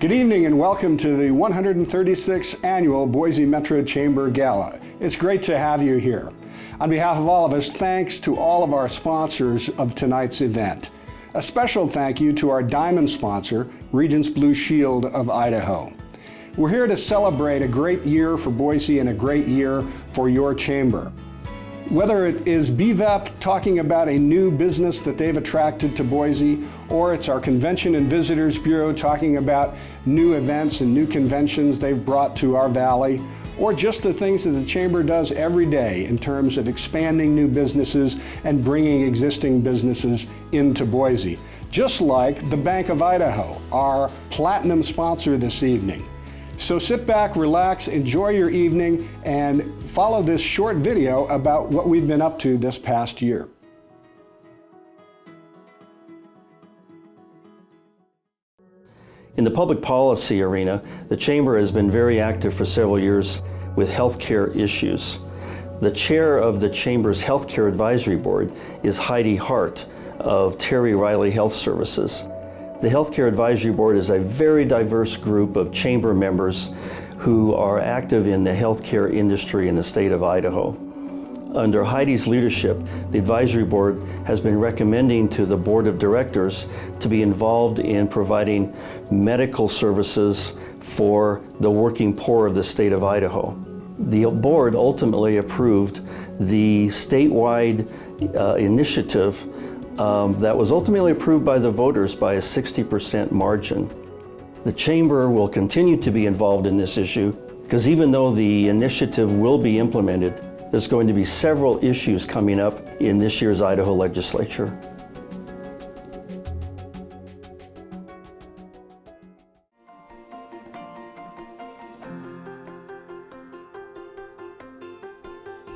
Good evening and welcome to the 136th Annual Boise Metro Chamber Gala. It's great to have you here. On behalf of all of us, thanks to all of our sponsors of tonight's event. A special thank you to our diamond sponsor, Regents Blue Shield of Idaho. We're here to celebrate a great year for Boise and a great year for your chamber. Whether it is BVEP talking about a new business that they've attracted to Boise, or it's our Convention and Visitors Bureau talking about new events and new conventions they've brought to our valley, or just the things that the Chamber does every day in terms of expanding new businesses and bringing existing businesses into Boise. Just like the Bank of Idaho, our platinum sponsor this evening. So sit back, relax, enjoy your evening, and follow this short video about what we've been up to this past year. In the public policy arena, the Chamber has been very active for several years with healthcare issues. The chair of the Chamber's Healthcare Advisory Board is Heidi Hart of Terry Riley Health Services. The Healthcare Advisory Board is a very diverse group of Chamber members who are active in the healthcare industry in the state of Idaho. Under Heidi's leadership, the Advisory Board has been recommending to the Board of Directors to be involved in providing medical services for the working poor of the state of Idaho. The board ultimately approved the statewide initiative that was ultimately approved by the voters by a 60% margin. The Chamber will continue to be involved in this issue because even though the initiative will be implemented, there's going to be several issues coming up in this year's Idaho legislature.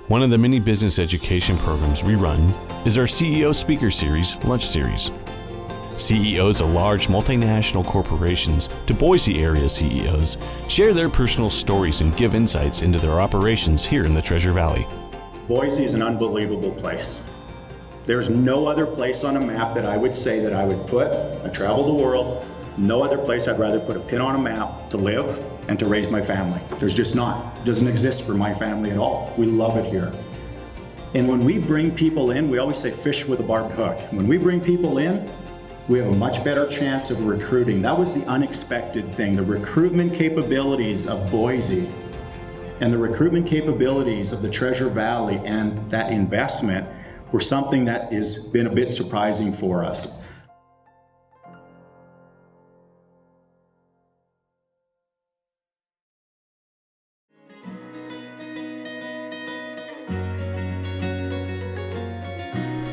One of the many business education programs we run is our CEO Speaker Series Lunch Series. CEOs of large multinational corporations to Boise area CEOs share their personal stories and give insights into their operations here in the Treasure Valley. Boise is an unbelievable place. There's no other place on a map that I would say that I would put. I travel the world. No other place I'd rather put a pin on a map to live and to raise my family. There's just not. It doesn't exist for my family at all. We love it here. And when we bring people in, we always say fish with a barbed hook. When we bring people in, we have a much better chance of recruiting. That was the unexpected thing. The recruitment capabilities of Boise and the recruitment capabilities of the Treasure Valley and that investment were something that has been a bit surprising for us.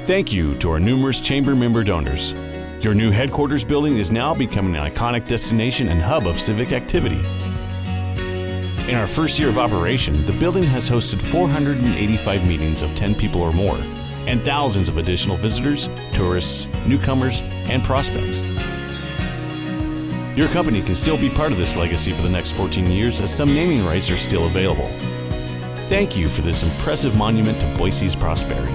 Thank you to our numerous Chamber member donors. Your new headquarters building is now becoming an iconic destination and hub of civic activity. In our first year of operation, the building has hosted 485 meetings of 10 people or more, and thousands of additional visitors, tourists, newcomers, and prospects. Your company can still be part of this legacy for the next 14 years as some naming rights are still available. Thank you for this impressive monument to Boise's prosperity.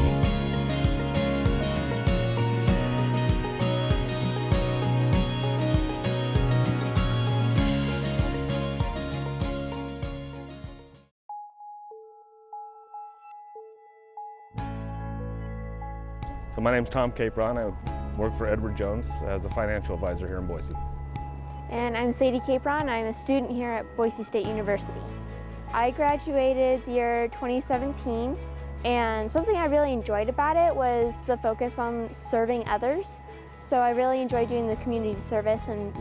So my name's Tom Capron. I work for Edward Jones as a financial advisor here in Boise. And I'm Sadie Capron. I'm a student here at Boise State University. I graduated the year 2017, and something I really enjoyed about it was the focus on serving others. So I really enjoyed doing the community service and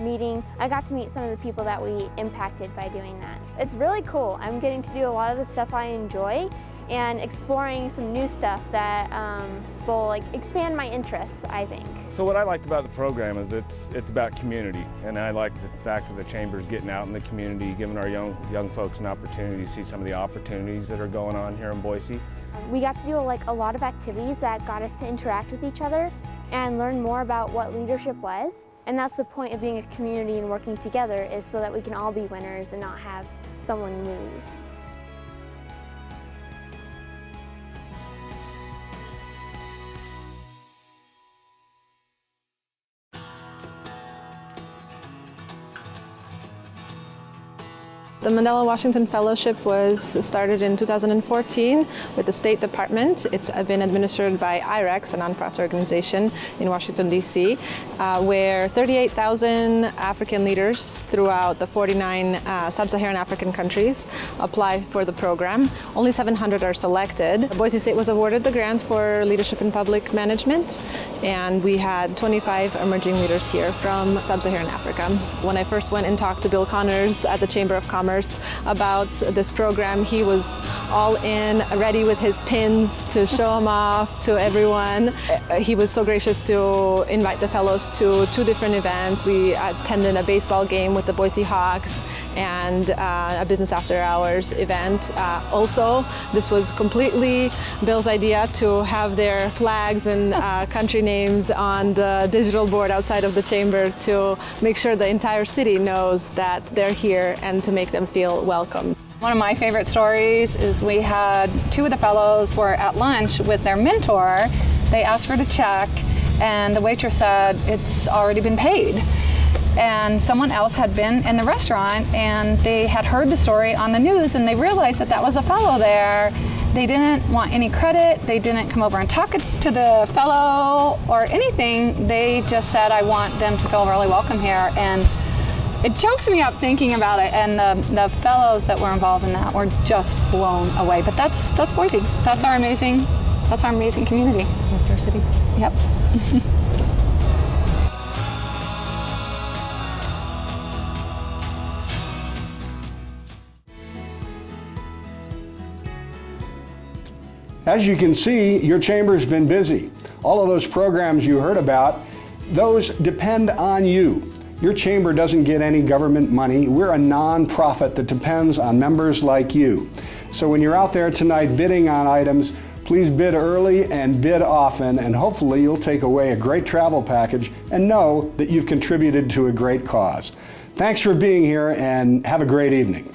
I got to meet some of the people that we impacted by doing that. It's really cool. I'm getting to do a lot of the stuff I enjoy and exploring some new stuff that will expand my interests, I think. So what I liked about the program is it's about community, and I like the fact that the Chamber's getting out in the community, giving our young folks an opportunity to see some of the opportunities that are going on here in Boise. We got to do a lot of activities that got us to interact with each other and learn more about what leadership was. And that's the point of being a community and working together, is so that we can all be winners and not have someone lose. The Mandela Washington Fellowship was started in 2014 with the State Department. It's been administered by IREX, a nonprofit organization in Washington, D.C., where 38,000 African leaders throughout the 49 sub-Saharan African countries apply for the program. Only 700 are selected. Boise State was awarded the grant for leadership in public management, and we had 25 emerging leaders here from sub-Saharan Africa. When I first went and talked to Bill Connors at the Chamber of Commerce about this program, he was all in, ready with his pins to show them off to everyone. He was so gracious to invite the fellows to 2 different events. We attended a baseball game with the Boise Hawks and a business after hours event. Also, this was completely Bill's idea to have their flags and country names on the digital board outside of the chamber to make sure the entire city knows that they're here and to make them feel welcome. One of my favorite stories is we had 2 of the fellows were at lunch with their mentor. They asked for the check and the waitress said it's already been paid. And someone else had been in the restaurant and they had heard the story on the news and they realized that that was a fellow there. They didn't want any credit. They didn't come over and talk to the fellow or anything. They just said, I want them to feel really welcome here. And it chokes me up thinking about it. And the fellows that were involved in that were just blown away. But that's Boise. That's our amazing community. That's our city. Yep. As you can see, your chamber's been busy. All of those programs you heard about, those depend on you. Your chamber doesn't get any government money. We're a nonprofit that depends on members like you. So when you're out there tonight bidding on items, please bid early and bid often, and hopefully you'll take away a great travel package and know that you've contributed to a great cause. Thanks for being here and have a great evening.